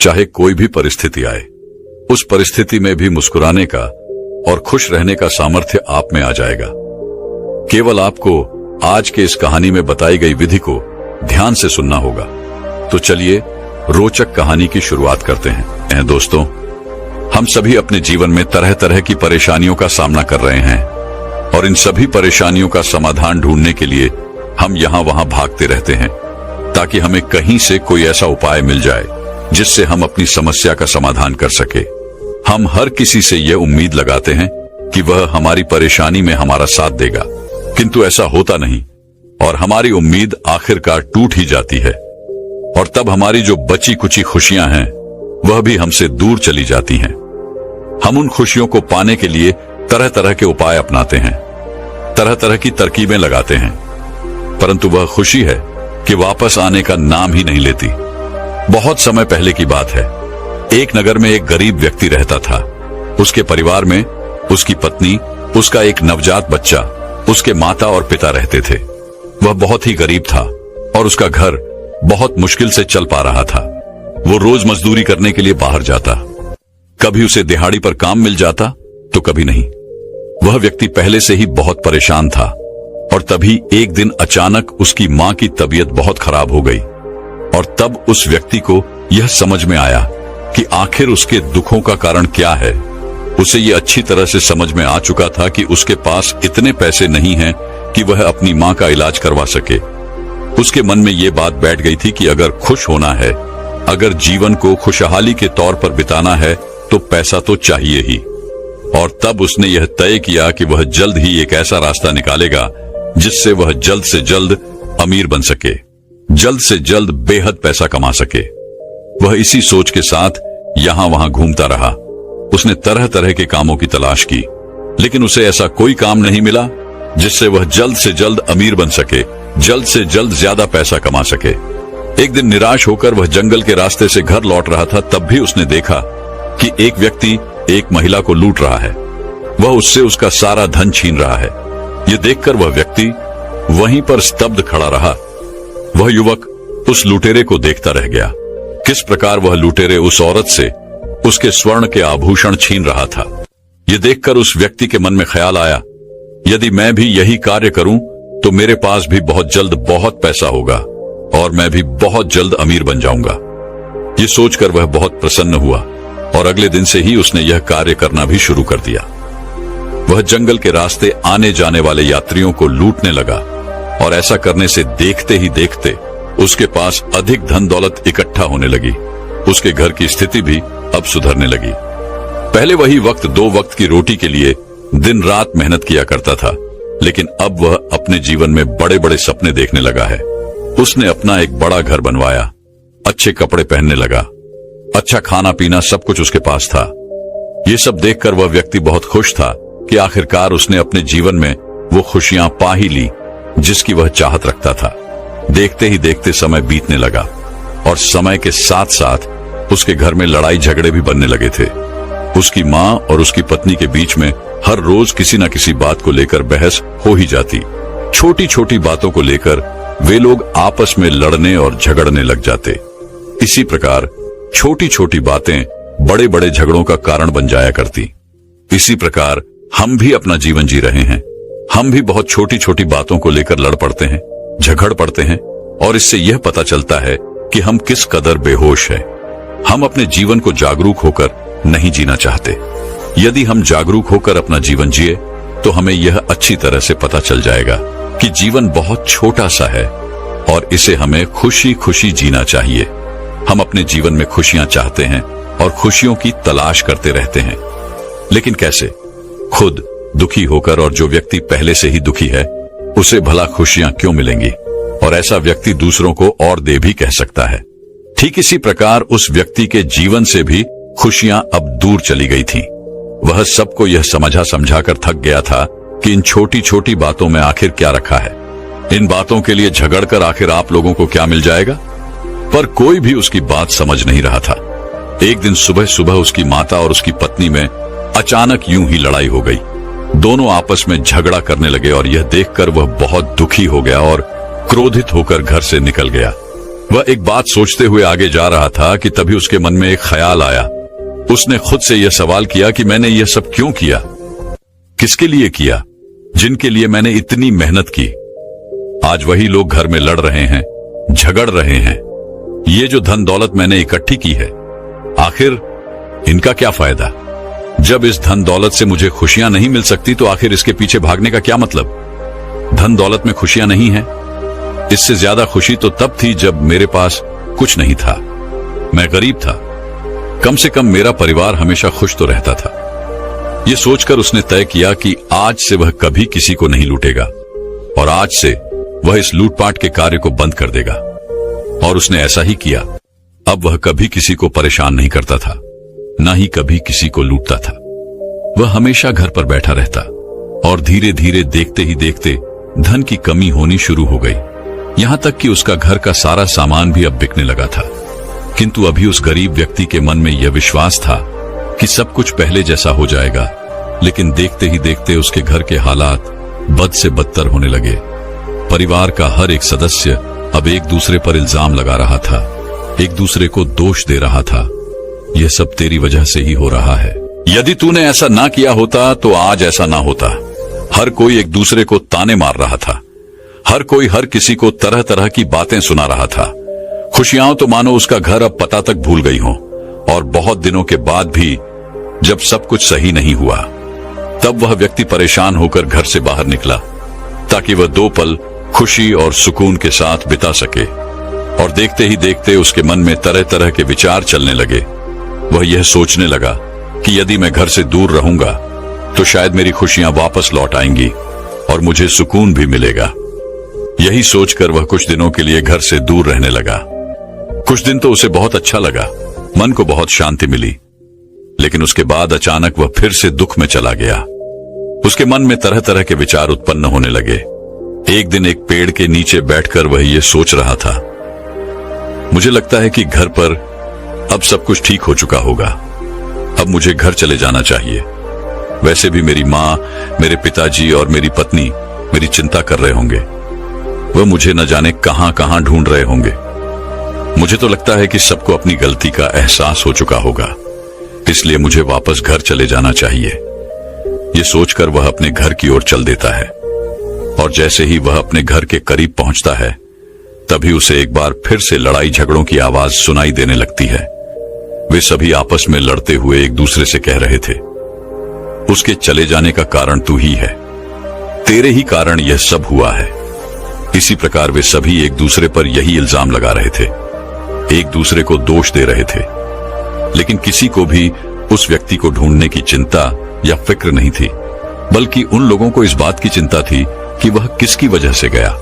चाहे कोई भी परिस्थिति आए, उस परिस्थिति में भी मुस्कुराने का और खुश रहने का सामर्थ्य आप में आ जाएगा। केवल आपको आज के इस कहानी में बताई गई विधि को ध्यान से सुनना होगा। तो चलिए रोचक कहानी की शुरुआत करते हैं। दोस्तों, हम सभी अपने जीवन में तरह तरह की परेशानियों का सामना कर रहे हैं और इन सभी परेशानियों का समाधान ढूंढने के लिए हम यहाँ वहाँ भागते रहते हैं ताकि हमें कहीं से कोई ऐसा उपाय मिल जाए जिससे हम अपनी समस्या का समाधान कर सके। हम हर किसी से यह उम्मीद लगाते हैं कि वह हमारी परेशानी में हमारा साथ देगा, किंतु ऐसा होता नहीं और हमारी उम्मीद आखिरकार टूट ही जाती है और तब हमारी जो बची कुची खुशियां हैं वह भी हमसे दूर चली जाती हैं। हम उन खुशियों को पाने के लिए तरह तरह के उपाय अपनाते हैं, तरह तरह की तरकीबें लगाते हैं, परंतु वह खुशी है कि वापस आने का नाम ही नहीं लेती। बहुत समय पहले की बात है। एक नगर में एक गरीब व्यक्ति रहता था। उसके परिवार में उसकी पत्नी, उसका एक नवजात बच्चा, उसके माता और पिता रहते थे। वह बहुत ही गरीब था और उसका घर बहुत मुश्किल से चल पा रहा था। वो रोज मजदूरी करने के लिए बाहर जाता। कभी उसे दिहाड़ी पर काम मिल जाता तो कभी नहीं। वह व्यक्ति पहले से ही बहुत परेशान था और तभी एक दिन अचानक उसकी मां की तबीयत बहुत खराब हो गई और तब उस व्यक्ति को यह समझ में आया कि आखिर उसके दुखों का कारण क्या है। उसे यह अच्छी तरह से समझ में आ चुका था कि उसके पास इतने पैसे नहीं हैं कि वह अपनी मां का इलाज करवा सके। उसके मन में यह बात बैठ गई थी कि अगर खुश होना है, अगर जीवन को खुशहाली के तौर पर बिताना है तो पैसा तो चाहिए ही। और तब उसने यह तय किया कि वह जल्द ही एक ऐसा रास्ता निकालेगा जिससे वह जल्द से जल्द अमीर बन सके, जल्द से जल्द बेहद पैसा कमा सके। वह इसी सोच के साथ यहां वहां घूमता रहा। उसने तरह तरह के कामों की तलाश की, लेकिन उसे ऐसा कोई काम नहीं मिला जिससे वह जल्द से जल्द अमीर बन सके, जल्द से जल्द ज्यादा पैसा कमा सके। एक दिन निराश होकर वह जंगल के रास्ते से घर लौट रहा था, तब भी उसने देखा कि एक व्यक्ति एक महिला को लूट रहा है। वह उससे उसका सारा धन छीन रहा है। यह देखकर वह व्यक्ति वहीं पर स्तब्ध खड़ा रहा। वह युवक उस लुटेरे को देखता रह गया, किस प्रकार वह लुटेरे उस औरत से उसके स्वर्ण के आभूषण छीन रहा था। यह देखकर उस व्यक्ति के मन में ख्याल आया, यदि मैं भी यही कार्य करूं तो मेरे पास भी बहुत जल्द बहुत पैसा होगा और मैं भी बहुत जल्द अमीर बन जाऊंगा। ये सोचकर वह बहुत प्रसन्न हुआ और अगले दिन से ही उसने यह कार्य करना भी शुरू कर दिया। वह जंगल के रास्ते आने जाने वाले यात्रियों को लूटने लगा और ऐसा करने से देखते ही देखते उसके पास अधिक धन दौलत इकट्ठा होने लगी। उसके घर की स्थिति भी अब सुधरने लगी। पहले वही वक्त 2 वक्त की रोटी के लिए दिन रात मेहनत किया करता था, लेकिन अब वह अपने जीवन में बड़े बड़े सपने देखने लगा है। उसने अपना एक बड़ा घर बनवाया, अच्छे कपड़े पहनने लगा, अच्छा खाना पीना सब कुछ उसके पास था। ये सब देखकर वह व्यक्ति बहुत खुश था कि आखिरकार उसने अपने जीवन में वो खुशियां पा ही ली जिसकी वह चाहत रखता था। देखते ही देखते समय बीतने लगा और समय के साथ साथ उसके घर में लड़ाई झगड़े भी बनने लगे थे। उसकी मां और उसकी पत्नी के बीच में हर रोज किसी न किसी बात को लेकर बहस हो ही जाती। छोटी छोटी बातों को लेकर वे लोग आपस में लड़ने और झगड़ने लग जाते। इसी प्रकार छोटी छोटी बातें बड़े बड़े झगड़ों का कारण बन जाया करती। इसी प्रकार हम भी अपना जीवन जी रहे हैं। हम भी बहुत छोटी छोटी बातों को लेकर लड़ पड़ते हैं, झगड़ पड़ते हैं और इससे यह पता चलता है कि हम किस कदर बेहोश हैं। हम अपने जीवन को जागरूक होकर नहीं जीना चाहते। यदि हम जागरूक होकर अपना जीवन जिए तो हमें यह अच्छी तरह से पता चल जाएगा कि जीवन बहुत छोटा सा है और इसे हमें खुशी खुशी जीना चाहिए। हम अपने जीवन में खुशियां चाहते हैं और खुशियों की तलाश करते रहते हैं, लेकिन कैसे? खुद दुखी होकर, और जो व्यक्ति पहले से ही दुखी है उसे भला खुशियां क्यों मिलेंगी? और ऐसा व्यक्ति दूसरों को और दे भी कह सकता है। ठीक इसी प्रकार उस व्यक्ति के जीवन से भी खुशियां अब दूर चली गई थीं। वह सबको यह समझा समझाकर थक गया था कि इन छोटी छोटी बातों में आखिर क्या रखा है। इन बातों के लिए झगड़कर आखिर आप लोगों को क्या मिल जाएगा? पर कोई भी उसकी बात समझ नहीं रहा था। एक दिन सुबह सुबह उसकी माता और उसकी पत्नी में अचानक यूं ही लड़ाई हो गई। दोनों आपस में झगड़ा करने लगे और यह देखकर वह बहुत दुखी हो गया और क्रोधित होकर घर से निकल गया। वह एक बात सोचते हुए आगे जा रहा था कि तभी उसके मन में एक ख्याल आया। उसने खुद से यह सवाल किया कि मैंने यह सब क्यों किया, किसके लिए किया, जिनके लिए मैंने इतनी मेहनत की। आज वही लोग घर में लड़ रहे हैं, झगड़ रहे हैं। ये जो धन दौलत मैंने इकट्ठी की है, आखिर इनका क्या फायदा? जब इस धन दौलत से मुझे खुशियां नहीं मिल सकती तो आखिर इसके पीछे भागने का क्या मतलब? धन दौलत में खुशियां नहीं है। इससे ज्यादा खुशी तो तब थी जब मेरे पास कुछ नहीं था, मैं गरीब था। कम से कम मेरा परिवार हमेशा खुश तो रहता था। यह सोचकर उसने तय किया कि आज से वह कभी किसी को नहीं लूटेगा और आज से वह इस लूटपाट के कार्य को बंद कर देगा। और उसने ऐसा ही किया। अब वह कभी किसी को परेशान नहीं करता था, न ही कभी किसी को लूटता था। वह हमेशा घर पर बैठा रहता और धीरे धीरे देखते ही देखते धन की कमी होनी शुरू हो गई। यहां तक कि उसका घर का सारा सामान भी अब बिकने लगा था। किंतु अभी उस गरीब व्यक्ति के मन में यह विश्वास था कि सब कुछ पहले जैसा हो जाएगा। लेकिन देखते ही देखते उसके घर के हालात बद से बदतर होने लगे। परिवार का हर एक सदस्य अब एक दूसरे पर इल्जाम लगा रहा था, एक दूसरे को दोष दे रहा था। यह सब तेरी वजह से ही हो रहा है। यदि तूने ऐसा ना किया होता तो आज ऐसा ना होता। हर कोई एक दूसरे को ताने मार रहा था। हर कोई हर किसी को तरह तरह की बातें सुना रहा था। खुशियां तो मानो उसका घर अब पता तक भूल गई हों। और बहुत दिनों के बाद भी जब सब कुछ सही नहीं हुआ, तब वह व्यक्ति परेशान होकर घर से बाहर निकला ताकि वह 2 पल खुशी और सुकून के साथ बिता सके। और देखते ही देखते उसके मन में तरह तरह के विचार चलने लगे। वह यह सोचने लगा कि यदि मैं घर से दूर रहूंगा तो शायद मेरी खुशियां वापस लौट आएंगी और मुझे सुकून भी मिलेगा। यही सोचकर वह कुछ दिनों के लिए घर से दूर रहने लगा। कुछ दिन तो उसे बहुत अच्छा लगा, मन को बहुत शांति मिली। लेकिन उसके बाद अचानक वह फिर से दुख में चला गया। उसके मन में तरह तरह के विचार उत्पन्न होने लगे। एक दिन एक पेड़ के नीचे बैठकर वह ये सोच रहा था, मुझे लगता है कि घर पर अब सब कुछ ठीक हो चुका होगा। अब मुझे घर चले जाना चाहिए। वैसे भी मेरी माँ, मेरे पिताजी और मेरी पत्नी मेरी चिंता कर रहे होंगे। वह मुझे न जाने कहां कहां ढूंढ रहे होंगे। मुझे तो लगता है कि सबको अपनी गलती का एहसास हो चुका होगा, इसलिए मुझे वापस घर चले जाना चाहिए। ये सोचकर वह अपने घर की ओर चल देता है। और जैसे ही वह अपने घर के करीब पहुंचता है, तभी उसे एक बार फिर से लड़ाई झगड़ों की आवाज सुनाई देने लगती है। वे सभी आपस में लड़ते हुए एक दूसरे से कह रहे थे, उसके चले जाने का कारण तू ही है, तेरे ही कारण यह सब हुआ है। इसी प्रकार वे सभी एक दूसरे पर यही इल्जाम लगा रहे थे, एक दूसरे को दोष दे रहे थे। लेकिन किसी को भी उस व्यक्ति को ढूंढने की चिंता या फिक्र नहीं थी, बल्कि उन लोगों को इस बात की चिंता थी कि वह किसकी वजह से गया।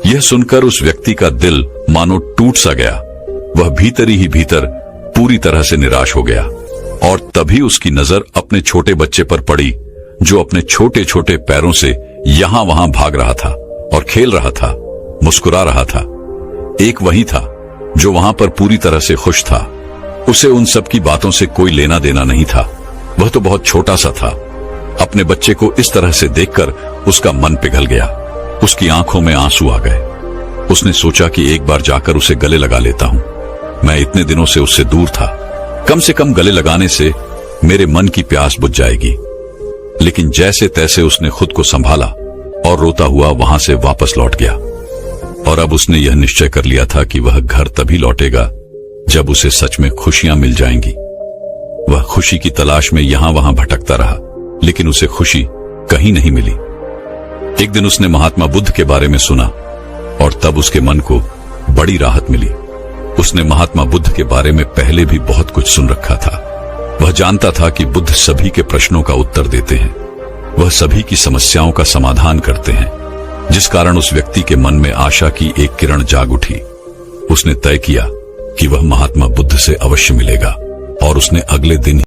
यह सुनकर उस व्यक्ति का दिल मानो टूट सा गया। वह भीतर ही भीतर पूरी तरह से निराश हो गया। और तभी उसकी नजर अपने छोटे बच्चे पर पड़ी, जो अपने छोटे छोटे पैरों से यहां वहां भाग रहा था और खेल रहा था, मुस्कुरा रहा था। एक वही था जो वहां पर पूरी तरह से खुश था। उसे उन सब की बातों से कोई लेना देना नहीं था। वह तो बहुत छोटा सा था। अपने बच्चे को इस तरह से देखकर उसका मन पिघल गया। उसकी आंखों में आंसू आ गए। उसने सोचा कि एक बार जाकर उसे गले लगा लेता हूं। मैं इतने दिनों से उससे दूर था, कम से कम गले लगाने से मेरे मन की प्यास बुझ जाएगी। लेकिन जैसे तैसे उसने खुद को संभाला और रोता हुआ वहां से वापस लौट गया। और अब उसने यह निश्चय कर लिया था कि वह घर तभी लौटेगा जब उसे सच में खुशियां मिल जाएंगी। वह खुशी की तलाश में यहां वहां भटकता रहा, लेकिन उसे खुशी कहीं नहीं मिली। एक दिन उसने महात्मा बुद्ध के बारे में सुना और तब उसके मन को बड़ी राहत मिली। उसने महात्मा बुद्ध के बारे में पहले भी बहुत कुछ सुन रखा था। वह जानता था कि बुद्ध सभी के प्रश्नों का उत्तर देते हैं, वह सभी की समस्याओं का समाधान करते हैं, जिस कारण उस व्यक्ति के मन में आशा की एक किरण जाग उठी। उसने तय किया कि वह महात्मा बुद्ध से अवश्य मिलेगा और उसने अगले दिन